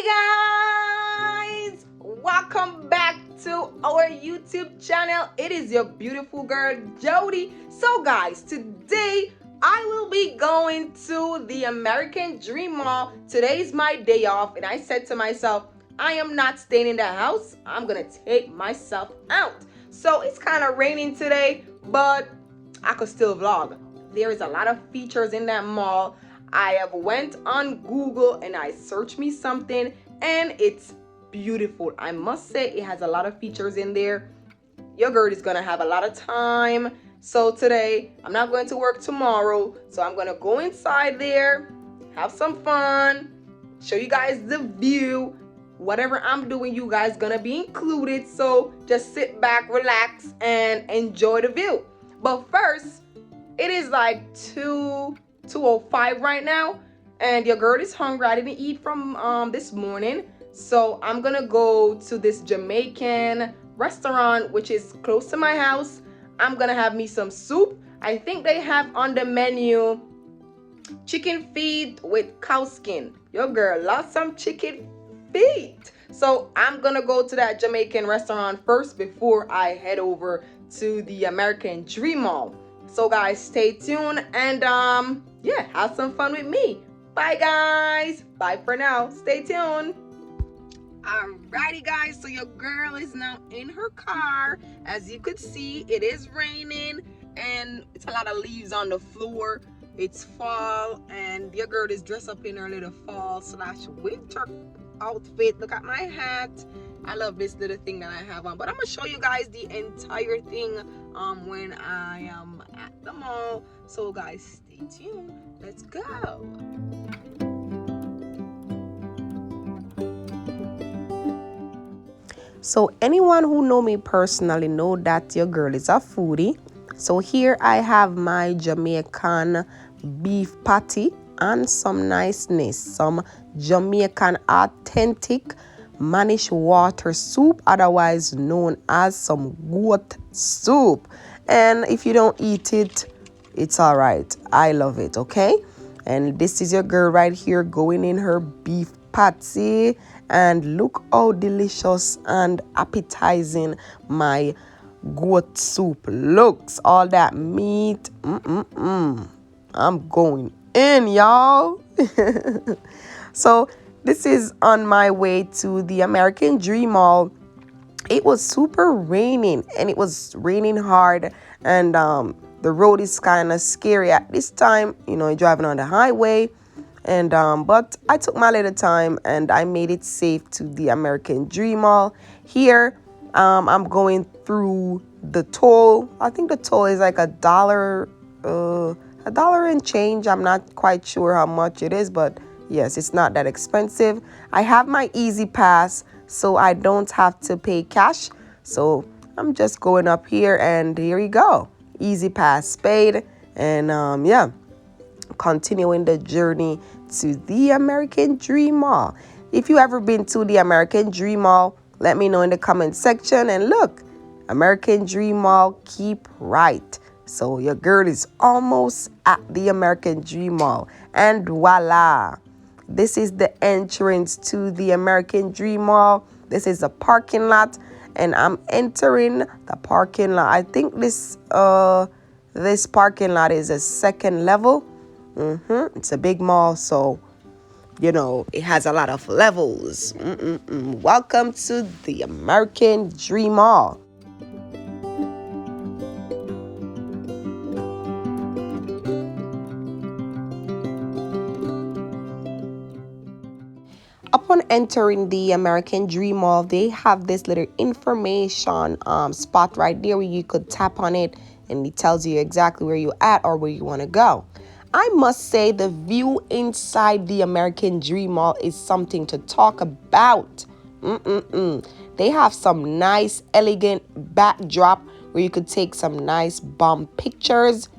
Hi guys, welcome back to our YouTube channel. It is your beautiful girl Jody. So guys, today I will be going to the American Dream Mall. Today's my day off and I said to myself, I am not staying in the house. I'm gonna take myself out. So it's kind of raining today, but I could still vlog. There is a lot of features in that mall. I have went on Google and I searched me something and it's beautiful. I must say it has a lot of features in there. Your girl is gonna have a lot of time. So today I'm not going to work tomorrow, so I'm gonna go inside there, have some fun, show you guys the view. Whatever I'm doing, you guys gonna be included, so just sit back, relax, and enjoy the view. But first, it is like 2:05 right now, and your girl is hungry. I didn't eat from this morning, so I'm gonna go to this Jamaican restaurant which is close to my house. I'm gonna have me some soup. I think they have on the menu chicken feet with cow skin. Your girl loves some chicken feet. So I'm gonna go to that Jamaican restaurant first before I head over to the American Dream Mall. So guys, stay tuned and yeah, have some fun with me. Bye guys. Bye for now. Stay tuned. Alrighty guys, so your girl is now in her car. As you could see, it is raining and it's a lot of leaves on the floor. It's fall and your girl is dressed up in her little fall/winter outfit. Look at my hat. I love this little thing that I have on, but I'm gonna show you guys the entire thing when I am at the mall. So guys, stay tuned. Let's go. So anyone who know me personally know that your girl is a foodie. So here I have my Jamaican beef patty and some niceness, some Jamaican authentic manish water soup, otherwise known as some goat soup. And if you don't eat it, it's all right. I love it, okay? And this is your girl right here going in her beef patty, and look how delicious and appetizing my goat soup looks. All that meat, I'm going in, y'all. So this is on my way to the American Dream Mall. It was super raining and it was raining hard, and the road is kind of scary at this time, you know, driving on the highway. And but I took my little time and I made it safe to the American Dream Mall. Here I'm going through the toll. I think the toll is like $1 and change. I'm not quite sure how much it is, but yes, it's not that expensive. I have my Easy Pass, so I don't have to pay cash. So I'm just going up here, and here we go. Easy Pass paid, and yeah, continuing the journey to the American Dream Mall. If you ever been to the American Dream Mall, let me know in the comment section. And look, American Dream Mall, keep right. So your girl is almost at the American Dream Mall, and voila, this is the entrance to the American Dream Mall. This is a parking lot, and I'm entering the parking lot. I think this parking lot is a second level. It's a big mall, so you know it has a lot of levels. Welcome to the American Dream Mall. Upon entering the American Dream Mall, they have this little information spot right there where you could tap on it, and it tells you exactly where you're at or where you want to go. I must say the view inside the American Dream Mall is something to talk about. They have some nice, elegant backdrop where you could take some nice bomb pictures.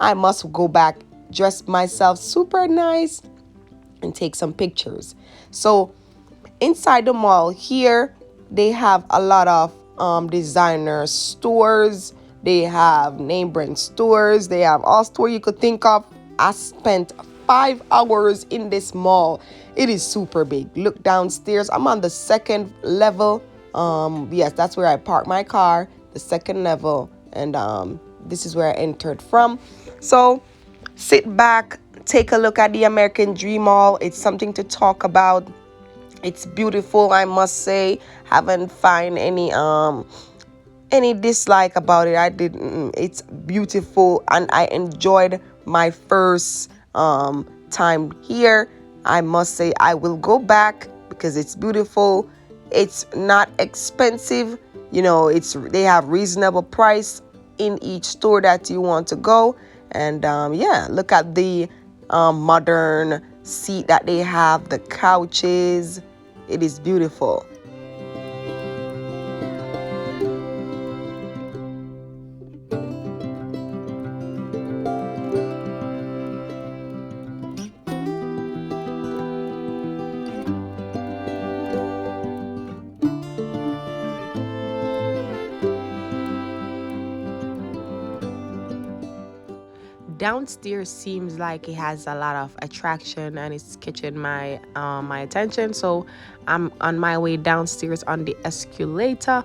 I must go back, dress myself super nice, and take some pictures. So inside the mall here, they have a lot of designer stores. They have name brand stores. They have all stores you could think of. I spent 5 hours in this mall. It is super big. Look downstairs. I'm on the second level. Yes, that's where I parked my car, the second level, and this is where I entered from. So sit back, take a look at the American Dream Mall. It's something to talk about. It's beautiful, I must say. Haven't find any dislike about it. I didn't. It's beautiful, and I enjoyed my first time here. I must say I will go back because it's beautiful. It's not expensive. They have reasonable price in each store that you want to go. And yeah, look at the modern seat that they have, the couches. It is beautiful. Downstairs seems like it has a lot of attraction and it's catching my attention. So I'm on my way downstairs on the escalator.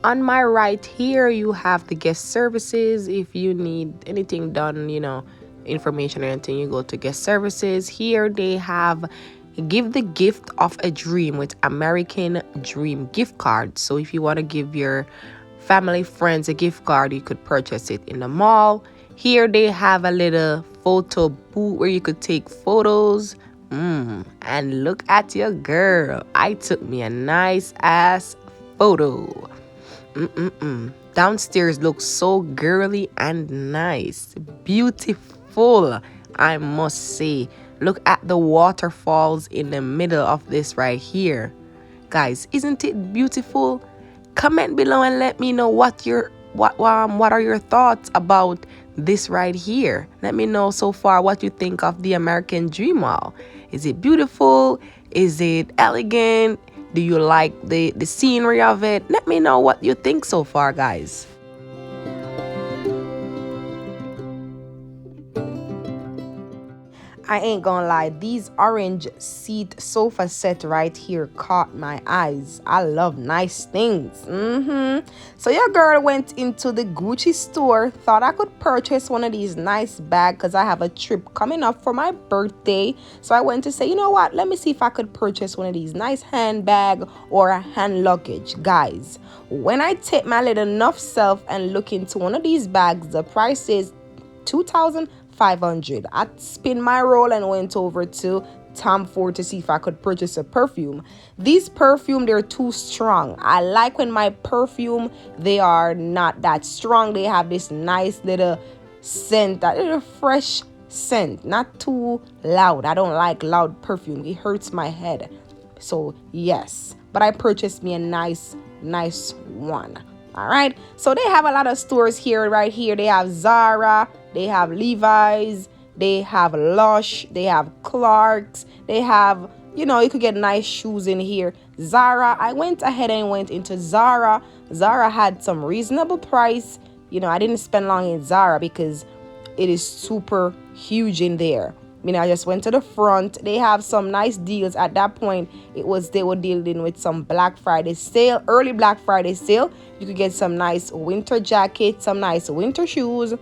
On my right here, you have the guest services. If you need anything done, information or anything, you go to guest services. Here they have give the gift of a dream with American Dream gift card. So if you want to give your family, friends a gift card, you could purchase it in the mall. Here they have a little photo booth where you could take photos. And look at your girl. I took me a nice ass photo. Downstairs looks so girly and nice. Beautiful, I must say. Look at the waterfalls in the middle of this right here. Guys, isn't it beautiful? Comment below and let me know what are your thoughts about this right here. Let me know so far what you think of the American Dream Mall. Is it beautiful? Is it elegant? Do you like the scenery of it? Let me know what you think so far, guys. I ain't gonna lie, these orange seat sofa set right here caught my eyes. I love nice things. So your girl went into the Gucci store, thought I could purchase one of these nice bags because I have a trip coming up for my birthday. So I went to say, you know what, let me see if I could purchase one of these nice handbag or a hand luggage. Guys, when I take my little enough self and look into one of these bags, the price is $2,500. I spin my roll and went over to Tom Ford to see if I could purchase a perfume. These perfume, they're too strong. I like when my perfume, they are not that strong. They have this nice little scent, that little fresh scent, not too loud. I don't like loud perfume. It hurts my head. So yes, but I purchased me a nice one. All right, so they have a lot of stores here. Right here they have Zara, they have Levi's, they have Lush, they have Clark's, they have, you could get nice shoes in here. Zara, I went ahead and went into Zara. Zara had some reasonable price. I didn't spend long in Zara because it is super huge in there. I just went to the front. They have some nice deals. At that point, they were dealing with some Black Friday sale, early Black Friday sale. You could get some nice winter jackets, some nice winter shoes,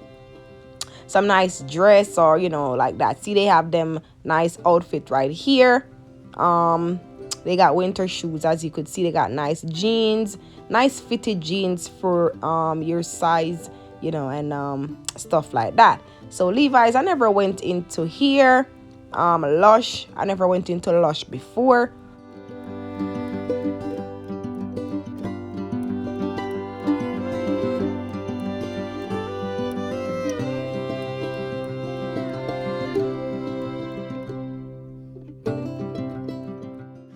some nice dress, or like that. See, they have them nice outfit right here. They got winter shoes, as you could see. They got nice jeans, nice fitted jeans for your size, and stuff like that. So Levi's, I never went into here. Lush, I never went into Lush before.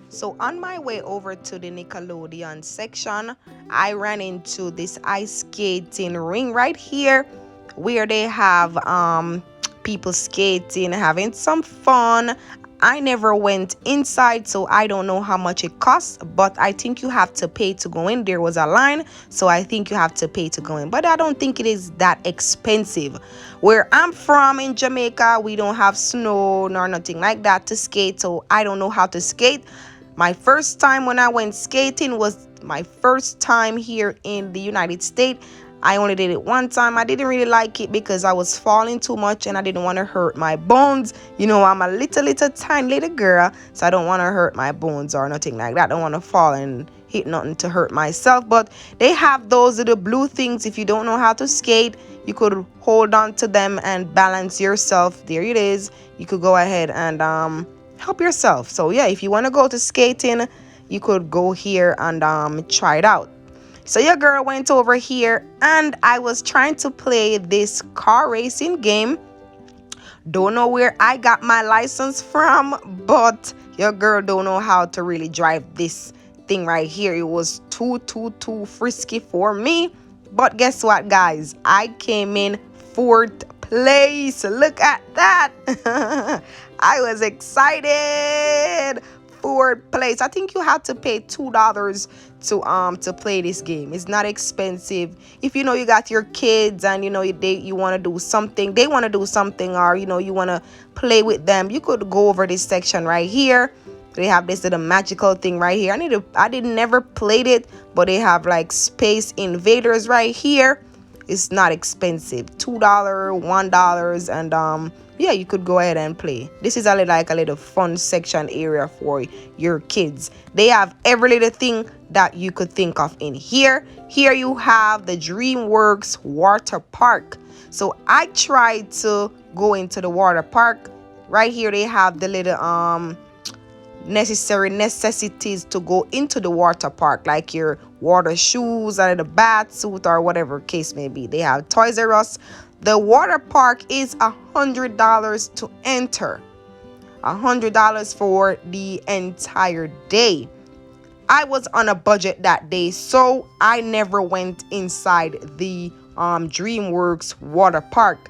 So on my way over to the Nickelodeon section, I ran into this ice skating ring right here where they have people skating, having some fun. I never went inside, so I don't know how much it costs, but I think you have to pay to go in. There was a line, so I think you have to pay to go in, but I don't think it is that expensive. Where I'm from in Jamaica, we don't have snow nor nothing like that to skate, so I don't know how to skate. My first time when I went skating was my first time here in the United States. I only did it one time. I didn't really like it because I was falling too much and I didn't want to hurt my bones. You know, I'm a little tiny little girl, so I don't want to hurt my bones or nothing like that. I don't want to fall and hit nothing to hurt myself. But they have those little blue things. If you don't know how to skate, you could hold on to them and balance yourself. There it is. You could go ahead and help yourself. So yeah, if you want to go to skating, you could go here and try it out. So your girl went over here and I was trying to play this car racing game. Don't know where I got my license from, but your girl don't know how to really drive this thing right here. It was too frisky for me. But guess what, guys? I came in 4th place. Look at that. I was excited. 4th place. I think you have to pay $2 to play this game. It's not expensive. If you know you got your kids and you know you want to do something, they want to do something, or you know you want to play with them, you could go over this section right here. They have this little magical thing right here. I didn't never played it, but they have like Space Invaders right here. It's not expensive. $2, $1, and yeah, you could go ahead and play. This is like a little fun section area for your kids. They have every little thing that you could think of in here. Here you have the DreamWorks water park. So I tried to go into the water park. Right here they have the little necessities to go into the water park, like your water shoes or the bath suit or whatever case may be. They have Toys R Us. The water park is $100 to enter. $100 for the entire day. I was on a budget that day, so I never went inside the DreamWorks water park.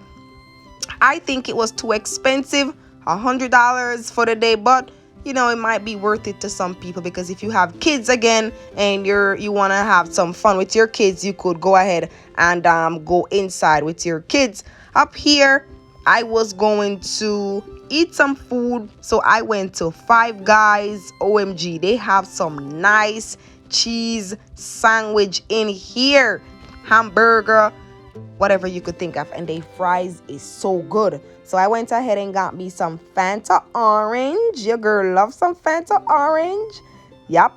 I think it was too expensive, $100 for the day, but you know, it might be worth it to some people, because if you have kids again and you want to have some fun with your kids, you could go ahead and go inside with your kids. Up here, I was going to eat some food, so I went to Five Guys. OMG, they have some nice cheese sandwich in here, hamburger, whatever you could think of, and their fries is so good. So I went ahead and got me some Fanta orange. Your girl loves some Fanta orange. Yep.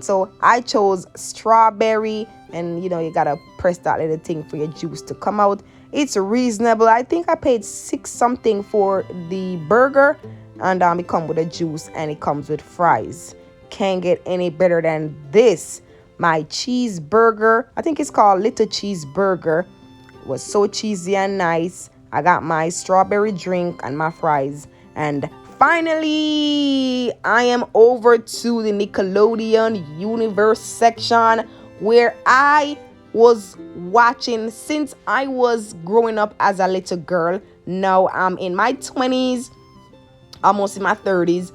So I chose strawberry, and you know you gotta press that little thing for your juice to come out. It's reasonable. I think I paid $6 something for the burger, and it comes with a juice and it comes with fries. Can't get any better than this. My cheeseburger, I think it's called Little Cheeseburger, was so cheesy and nice. I got my strawberry drink and my fries. And finally, I am over to the Nickelodeon Universe section, where I was watching since I was growing up as a little girl. Now I'm in my 20s, almost in my 30s.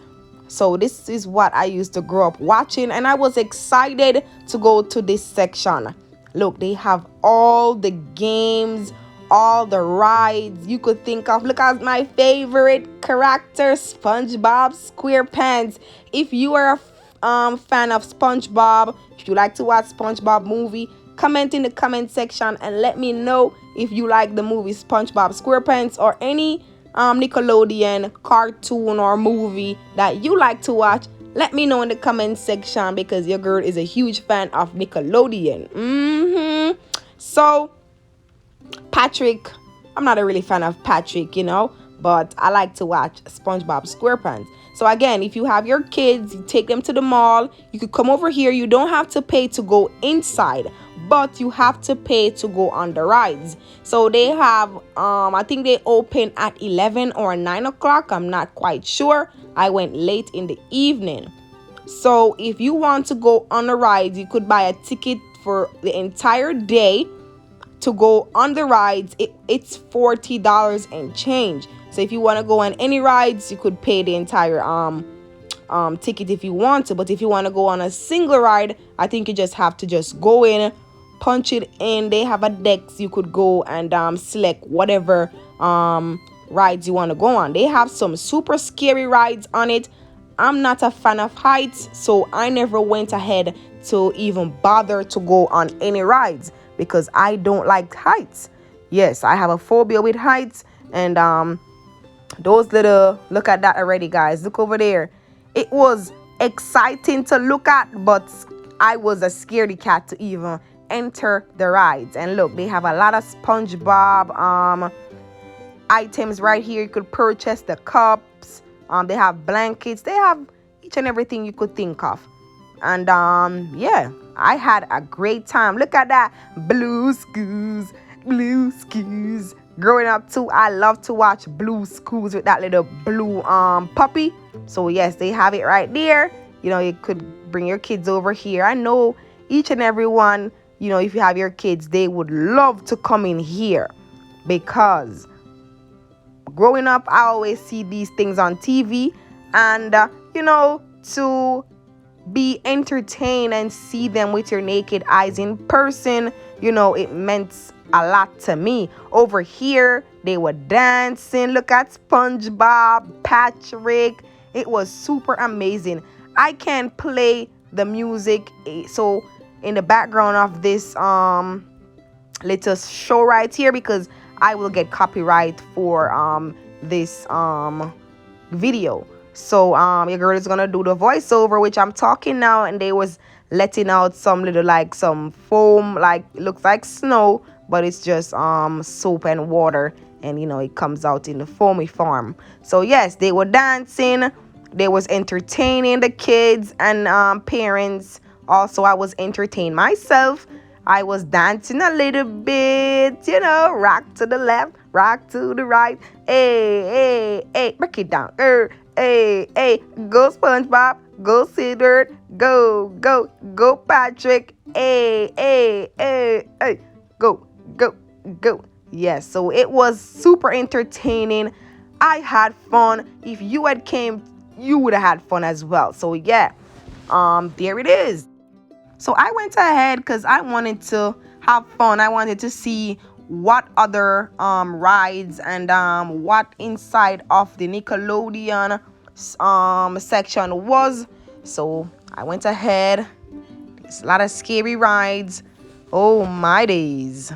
So this is what I used to grow up watching, and I was excited to go to this section. Look, they have all the games, all the rides you could think of. Look at my favorite character, SpongeBob SquarePants. If you are a fan of SpongeBob, if you like to watch SpongeBob movie, comment in the comment section and let me know if you like the movie SpongeBob SquarePants or any Nickelodeon cartoon or movie that you like to watch. Let me know in the comment section, because your girl is a huge fan of Nickelodeon. So Patrick, I'm not a really fan of Patrick, you know, but I like to watch SpongeBob SquarePants. So again, if you have your kids, you take them to the mall, you could come over here. You don't have to pay to go inside, but you have to pay to go on the rides. So they have, I think they open at 11 or 9 o'clock. I'm not quite sure. I went late in the evening. So if you want to go on the rides, you could buy a ticket for the entire day to go on the rides. It's $40 and change. So if you want to go on any rides, you could pay the entire ticket if you want to. But if you want to go on a single ride, I think you just have to just go in, punch it in. They have a deck, so you could go and select whatever rides you want to go on. They have some super scary rides on it. I'm not a fan of heights, so I never went ahead to even bother to go on any rides because I don't like heights. Yes, I have a phobia with heights. And those little, look at that already, guys. Look over there. It was exciting to look at, but I was a scaredy cat to even enter the rides. And look, they have a lot of SpongeBob items right here. You could purchase the cups. They have blankets. They have each and everything you could think of. And yeah, I had a great time. Look at that. Blue Scoos. Blue Scoos. Growing up too, I love to watch Blue Scoos with that little blue puppy. So yes, they have it right there. You know, you could bring your kids over here. I know each and every one, you know, if you have your kids, they would love to come in here because growing up, I always see these things on TV, and you know, to be entertained and see them with your naked eyes in person, you know, it meant a lot to me. Over here, they were dancing. Look at SpongeBob, Patrick. It was super amazing. I can play the music, so in the background of this little show right here, because I will get copyright for this video. So your girl is gonna do the voiceover, which I'm talking now, and they was letting out some little, like, some foam, like it looks like snow, but it's just soap and water, and you know, it comes out in the foamy form. So yes, they were dancing, they was entertaining the kids and parents. Also, I was entertained myself. I was dancing a little bit, you know, rock to the left, rock to the right. Hey, hey, hey, break it down. Hey, hey, go SpongeBob, go Cedar, go, go, go Patrick. Hey, hey, hey, hey, go, go, go. Yes, so it was super entertaining. I had fun. If you had came, you would have had fun as well. So yeah, there it is. So I went ahead because I wanted to have fun. I wanted to see what other rides and what inside of the Nickelodeon section was. So I went ahead. There's a lot of scary rides. Oh my days.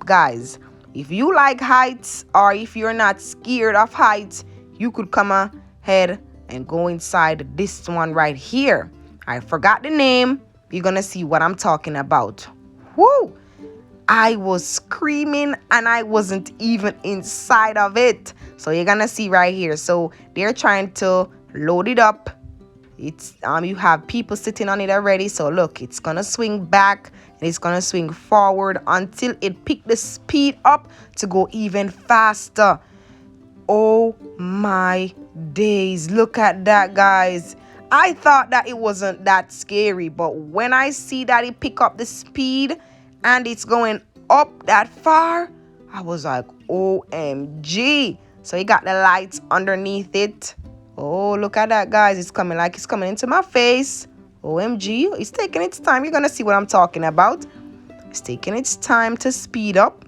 Guys, if you like heights, or if you're not scared of heights, you could come ahead and go inside this one right here. I forgot the name. You're gonna see what I'm talking about. Woo! I was screaming and I wasn't even inside of it. So you're gonna see right here. So they're trying to load it up. It's you have people sitting on it already. So look, it's gonna swing back and it's gonna swing forward until it pick the speed up to go even faster. Oh my days. Look at that, guys. I thought that it wasn't that scary, but when I see that it pick up the speed and it's going up that far, I was like, OMG. So you got the lights underneath it. Oh, look at that, guys. It's coming like it's coming into my face. OMG. It's taking its time. You're going to see what I'm talking about. It's taking its time to speed up.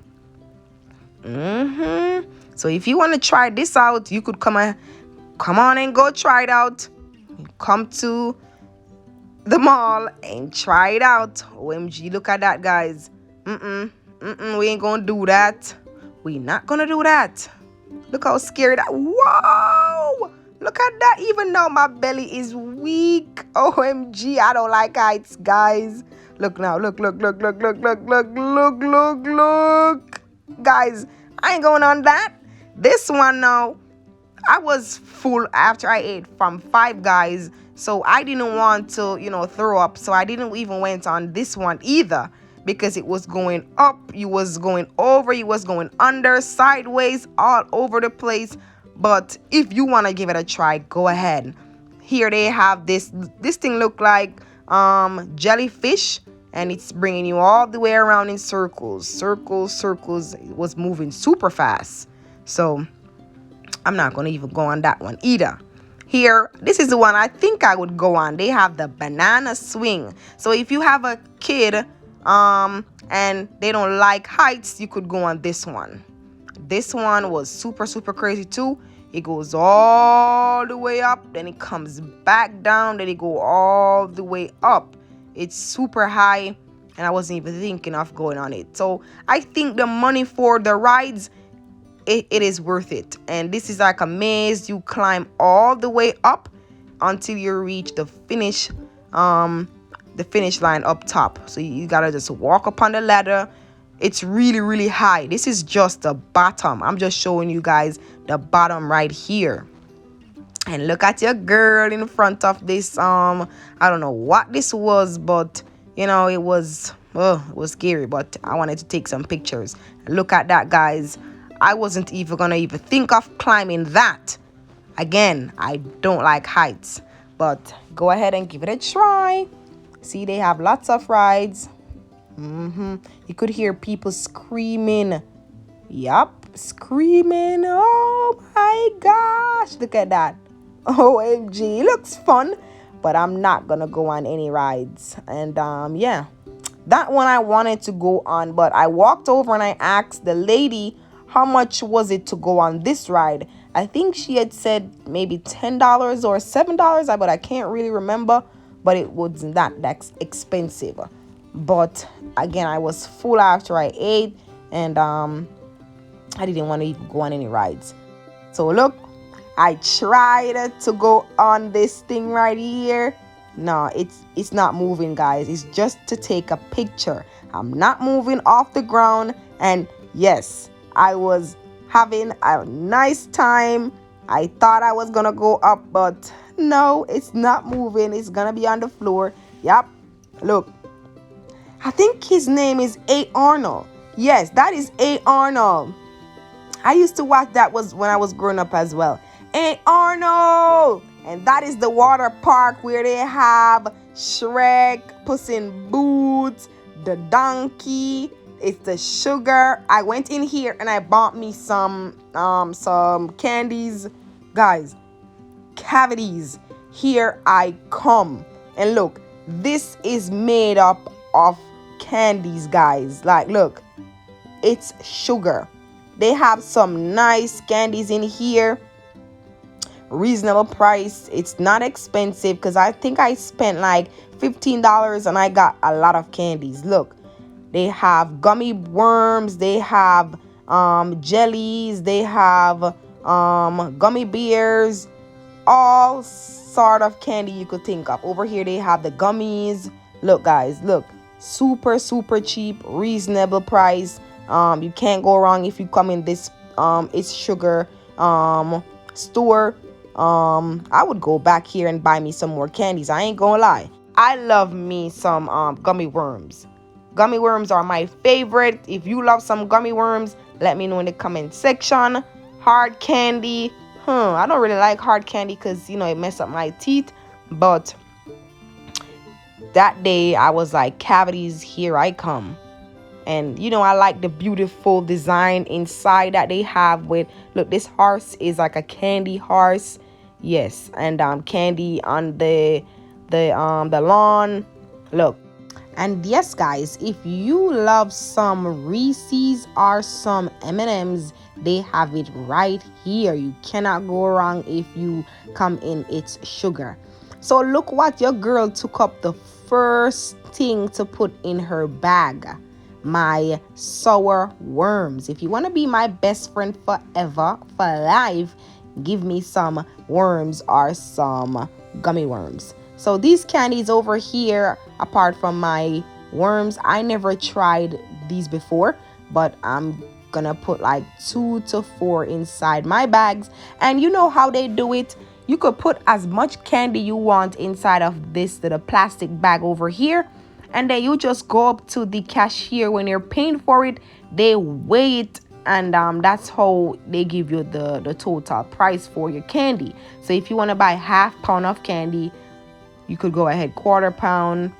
So if you want to try this out, you could come on and go try it out. Come to the mall and try it out. OMG, look at that, guys. We ain't gonna do that. We not gonna do that. Look how scary that. Whoa! Look at that. Even though my belly is weak. OMG, I don't like heights, guys. Look now. Look. Guys, I ain't going on that. This one now, I was full after I ate from Five Guys, so I didn't want to, you know, throw up. So I didn't even went on this one either, because it was going up, you was going over, you was going under, sideways, all over the place. But if you want to give it a try, go ahead. Here they have this thing look like jellyfish, and it's bringing you all the way around in circles. It was moving super fast. So I'm not going to even go on that one either. Here, this is the one I think I would go on. They have the banana swing. So if you have a kid and they don't like heights, you could go on this one. This one was super, super crazy too. It goes all the way up, then it comes back down, then it go all the way up. It's super high, and I wasn't even thinking of going on it. So I think the money for the rides, it is worth it. And this is like a maze. You climb all the way up until you reach the finish line up top. So you gotta just walk up on the ladder. It's really, really high. This is just the bottom. I'm just showing you guys the bottom right here. And look at your girl in front of this. I don't know what this was, but you know, it was scary, but I wanted to take some pictures. Look at that, guys. I wasn't even gonna think of climbing that. Again, I don't like heights, but go ahead and give it a try. See, they have lots of rides. You could hear people screaming. Yup, screaming. Oh my gosh, look at that. OMG, looks fun, but I'm not gonna go on any rides. And yeah, that one I wanted to go on, but I walked over and I asked the lady how much was it to go on this ride. I think she had said maybe $10 or $7, but I can't really remember. But it wasn't that expensive. But again, I was full after I ate, and I didn't want to even go on any rides. So look, I tried to go on this thing right here. No, it's not moving, guys. It's just to take a picture. I'm not moving off the ground. And yes, I was having a nice time. I thought I was gonna go up, but no, it's not moving. It's gonna be on the floor. Yep, look, I think his name is A. Arnold. Yes, that is A. Arnold. I used to watch that was when I was growing up as well. A. Arnold! And that is the water park where they have Shrek, Puss in Boots, the donkey. It's the sugar. I went in here and I bought me some candies. Guys, cavities. Here I come. And look, this is made up of candies, guys. Like, look, it's sugar. They have some nice candies in here. Reasonable price. It's not expensive because I think I spent like $15 and I got a lot of candies. Look, they have gummy worms, they have jellies, they have gummy bears, all sort of candy you could think of. Over here they have the gummies. Look, guys, look, super, super cheap, reasonable price. You can't go wrong if you come in this it's sugar store. I would go back here and buy me some more candies. I ain't gonna lie. I love me some gummy worms. Gummy worms are my favorite. If you love some gummy worms, let me know in the comment section. Hard candy. I don't really like hard candy because, you know, it messes up my teeth. But that day, I was like, cavities, here I come. And, you know, I like the beautiful design inside that they have with, look, this horse is like a candy horse. Yes, and candy on the lawn. Look. And yes, guys, if you love some Reese's or some M&Ms, they have it right here. You cannot go wrong if you come in its sugar. So look what your girl took up the first thing to put in her bag. My sour worms. If you want to be my best friend forever, for life, give me some worms or some gummy worms. So these candies over here, apart from my worms, I never tried these before, but I'm gonna put like 2 to 4 inside my bags. And you know how they do it? You could put as much candy you want inside of this little plastic bag over here, and then you just go up to the cashier when you're paying for it. They weigh it, and that's how they give you the total price for your candy. So if you want to buy ½ pound of candy, you could go ahead, quarter pound,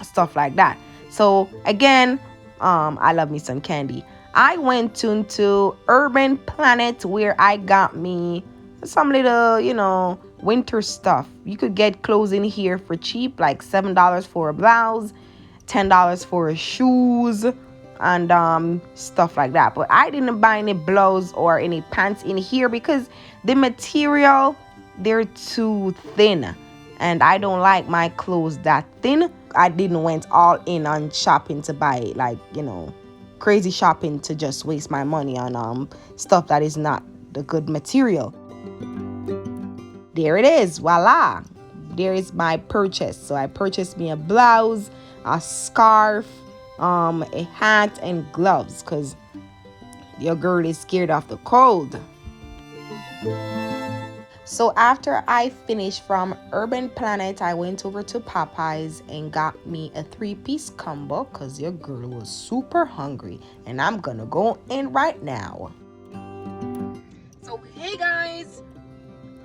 stuff like that. So again, I love me some candy. I went into Urban Planet where I got me some little, winter stuff. You could get clothes in here for cheap, like $7 for a blouse, $10 for shoes, and stuff like that. But I didn't buy any blouse or any pants in here because the material, they're too thin, and I don't like my clothes that thin. I didn't went all in on shopping to buy, like, crazy shopping to just waste my money on stuff that is not the good material. There it is, voila, there is my purchase. So I purchased me a blouse, a scarf, a hat, and gloves, because your girl is scared of the cold. So after I finished from Urban Planet, I went over to Popeyes and got me a 3-piece combo because your girl was super hungry. And I'm gonna go in right now. So hey guys,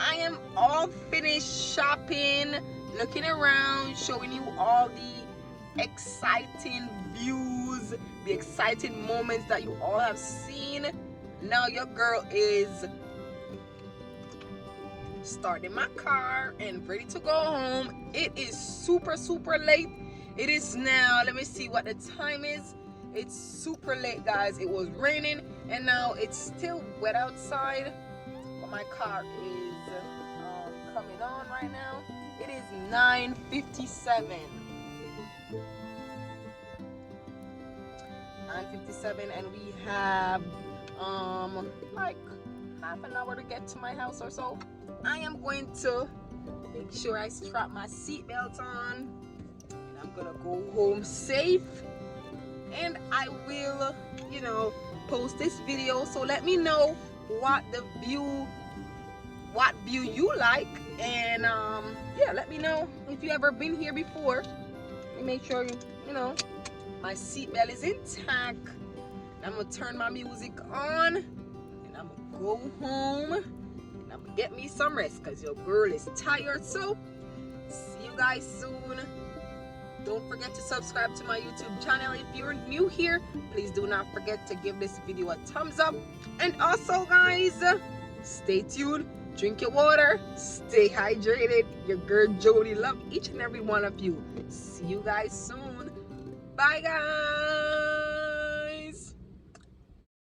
I am all finished shopping, looking around, showing you all the exciting views, the exciting moments that you all have seen. Now your girl is starting my car and ready to go home. It is super late. It is now, let me see what the time is. It's super late, guys. It was raining and now it's still wet outside, but my car is coming on right now. It is 9:57. 9:57, and we have like half an hour to get to my house or so. I am going to make sure I strap my seatbelt on, and I'm gonna go home safe, and I will post this video. So let me know what view you like, and yeah, let me know if you ever been here before. Let me make sure my seatbelt is intact. I'm gonna turn my music on and I'm gonna go home and I'm gonna get me some rest because your girl is tired. So see you guys soon. Don't forget to subscribe to my YouTube channel. If you're new here, please do not forget to give this video a thumbs up. And also guys, stay tuned, drink your water, stay hydrated. Your girl Jody love each and every one of you. See you guys soon. Bye guys.